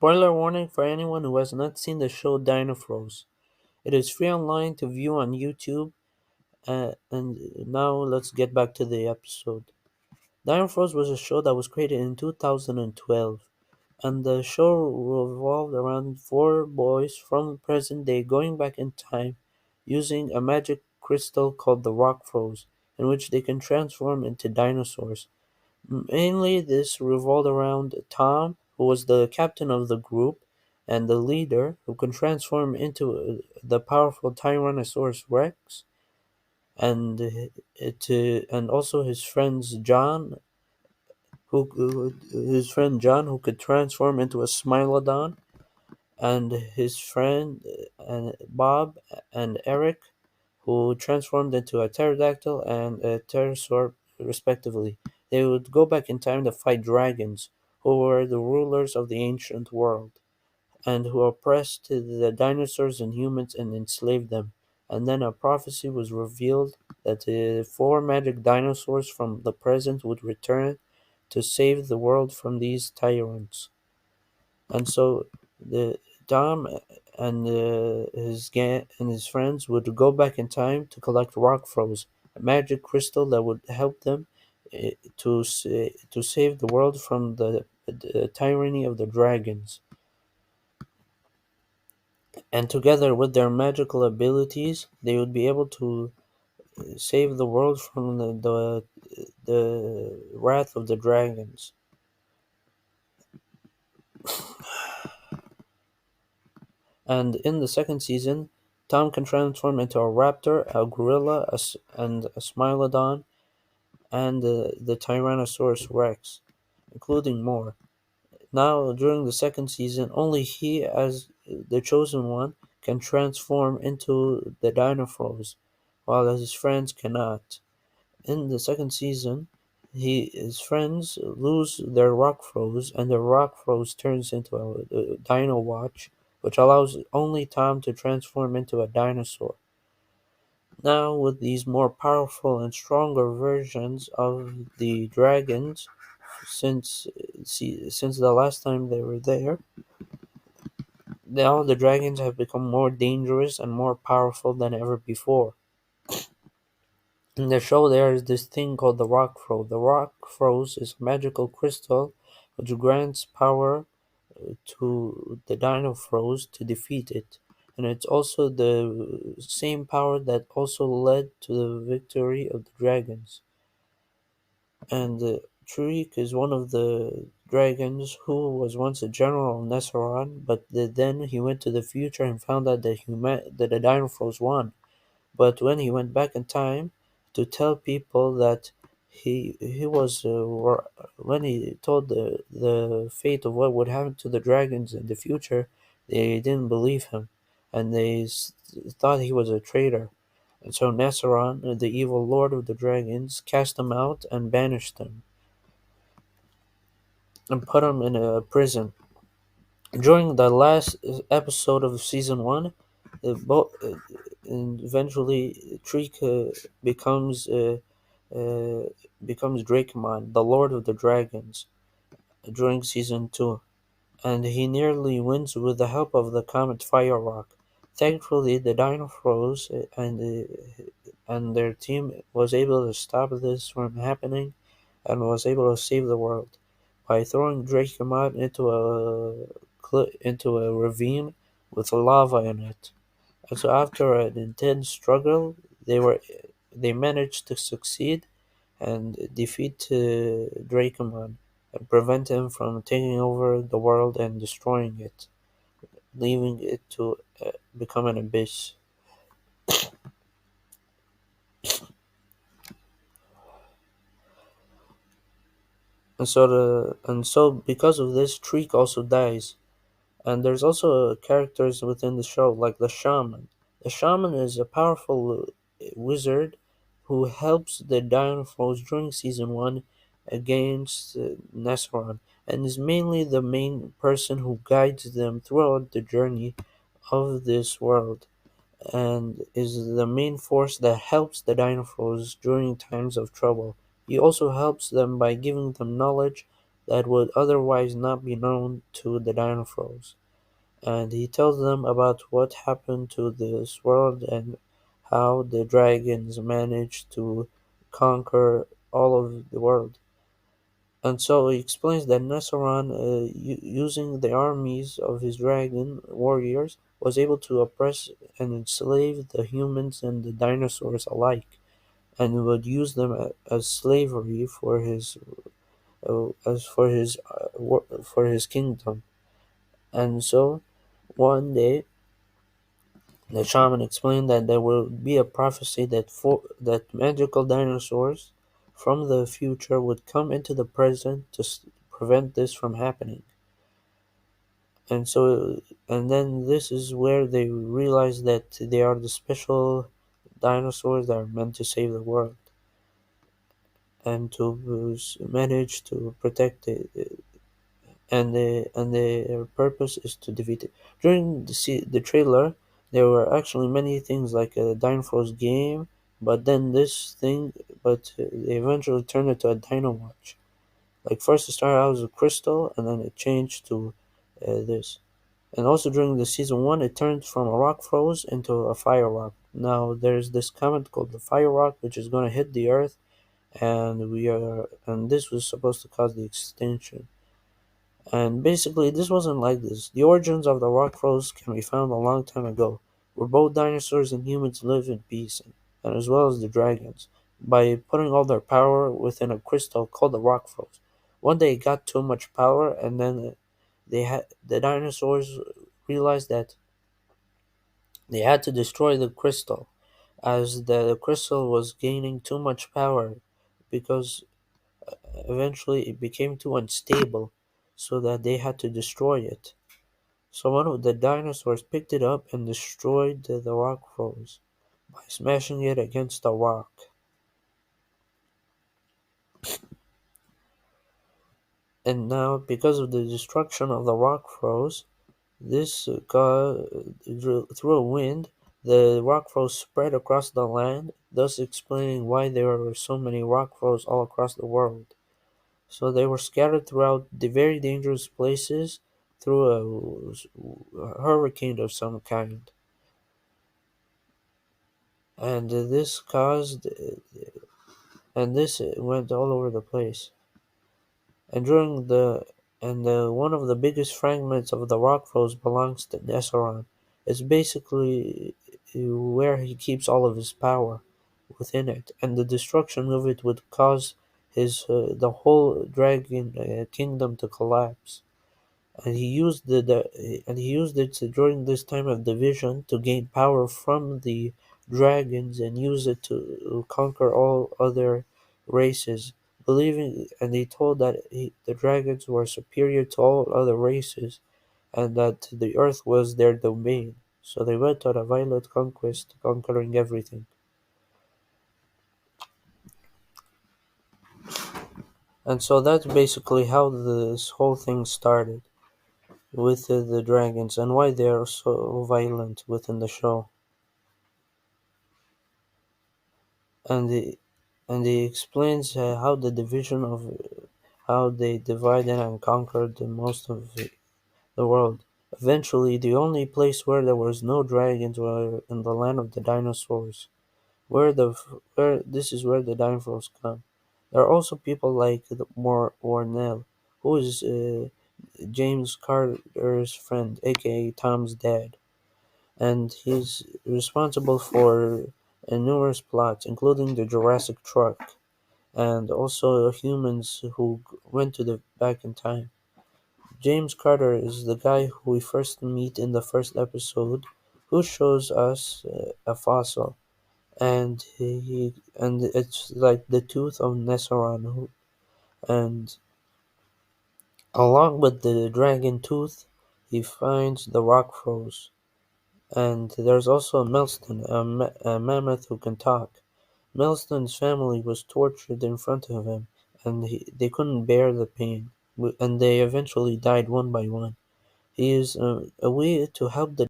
Spoiler warning for anyone who has not seen the show Dinofroz. It is free online to view on YouTube. And now let's get back to the episode. Dinofroz was a show that was created in 2012, and the show revolved around four boys from the present day going back in time using a magic crystal called the Rock Froze, in which they can transform into dinosaurs. Mainly, this revolved around Tom, who was the captain of the group and the leader, who can transform into the powerful Tyrannosaurus Rex, and and also his friend John, who could transform into a Smilodon, and his friend and Bob and Eric, who transformed into a pterodactyl and a pterosaur, respectively. They would go back in time to fight dragons, who were the rulers of the ancient world, and who oppressed the dinosaurs and humans and enslaved them. And then a prophecy was revealed that the four magic dinosaurs from the present would return to save the world from these tyrants. And so the Dom and his friends would go back in time to collect rock froze, a magic crystal that would help them to save the world from the tyranny of the dragons. And together with their magical abilities, they would be able to save the world from the wrath of the dragons. And in the second season, Tom can transform into a raptor, a gorilla, and a smilodon, and the Tyrannosaurus Rex, including more. Now, during the second season, only he, as the chosen one, can transform into the Dinofroz, while his friends cannot. In the second season, his friends lose their rock froze, and the rock froze turns into a Dino Watch, which allows only Tom to transform into a dinosaur. Now, with these more powerful and stronger versions of the dragons, since since the last time they were there, now the dragons have become more dangerous and more powerful than ever before. In the show, there is this thing called the Rock Froze. The Rock Froze is a magical crystal which grants power to the Dinofroz to defeat it. And it's also the same power that also led to the victory of the dragons. And Truik is one of the dragons who was once a general of Nesseron, but then he went to the future and found out that the Dinofroz won. But when he went back in time to tell people that he was when he told the fate of what would happen to the dragons in the future, they didn't believe him, and thought he was a traitor. And so Nasseron, the evil lord of the dragons, cast him out and banished him and put him in a prison. During the last episode of season one, and eventually Treek uh, becomes Drakemon, the Lord of the Dragons, during season two, and he nearly wins with the help of the comet Fire Rock. Thankfully, the Dinofroz and their team was able to stop this from happening and was able to save the world by throwing Drakemon into a ravine with lava in it. And so after an intense struggle, they managed to succeed and defeat Dracomon and prevent him from taking over the world and destroying it, leaving it to become an abyss. And so because of this, Treek also dies. And there's also characters within the show, like the shaman. The shaman is a powerful wizard who helps the Dinofrogs during season one against Nesron, and is mainly the main person who guides them throughout the journey of this world, and is the main force that helps the Dinofrogs during times of trouble. He also helps them by giving them knowledge that would otherwise not be known to the Dinofroz. And he tells them about what happened to this world and how the dragons managed to conquer all of the world. And so he explains that Nesseron, using the armies of his dragon warriors, was able to oppress and enslave the humans and the dinosaurs alike, and would use them as slavery for his for his kingdom. And so one day the shaman explained that there will be a prophecy that magical dinosaurs from the future would come into the present to prevent this from happening. And so, and then this is where they realize that they are the special dinosaurs that are meant to save the world and to manage to protect it, and their purpose is to defeat it. During the trailer, there were actually many things like a Dinofroz game, but then they eventually turned it to a Dino Watch. Like first it started out as a crystal, and then it changed to this. And also during the season one, it turned from a rock froze into a fire rock. Now there's this comet called the fire rock, which is going to hit the Earth, and this was supposed to cause the extinction. And basically, this wasn't like this. The origins of the rock froze can be found a long time ago, where both dinosaurs and humans lived in peace, and as well as the dragons, by putting all their power within a crystal called the rock froze. One day it got too much power, and then the dinosaurs realized that they had to destroy the crystal, as the crystal was gaining too much power, because eventually it became too unstable, so that they had to destroy it. So one of the dinosaurs picked it up and destroyed the rock froze by smashing it against a rock. And now, because of the destruction of the rock froze, this through a wind, the rock froze spread across the land, thus explaining why there were so many rock froze all across the world. So they were scattered throughout the very dangerous places through a hurricane of some kind. And this went all over the place. And during the and one of the biggest fragments of the rock froze belongs to Nesseron. It's basically where he keeps all of his power within it, and the destruction of it would cause the whole dragon kingdom to collapse. And he used it during this time of division to gain power from the dragons and use it to conquer all other races, believing and he told that the dragons were superior to all other races and that the earth was their domain. So they went on a violent conquest, conquering everything. And so that's basically how this whole thing started with the dragons and why they are so violent within the show. And he explains how the division of how they divided and conquered the most of the world. Eventually, the only place where there was no dragons were in the land of the dinosaurs, where this is where the dinosaurs come. There are also people like Warnell, who is James Carter's friend, aka Tom's dad, and he's responsible for numerous plots, including the Jurassic truck, and also humans who went to the back in time. James Carter is the guy who we first meet in the first episode, who shows us a fossil, and it's like the tooth of Nesseron, and along with the dragon tooth, he finds the rock froze. And there's also Melston, a mammoth who can talk. Melston's family was tortured in front of him, and they couldn't bear the pain, and they eventually died one by one. He is a way to help the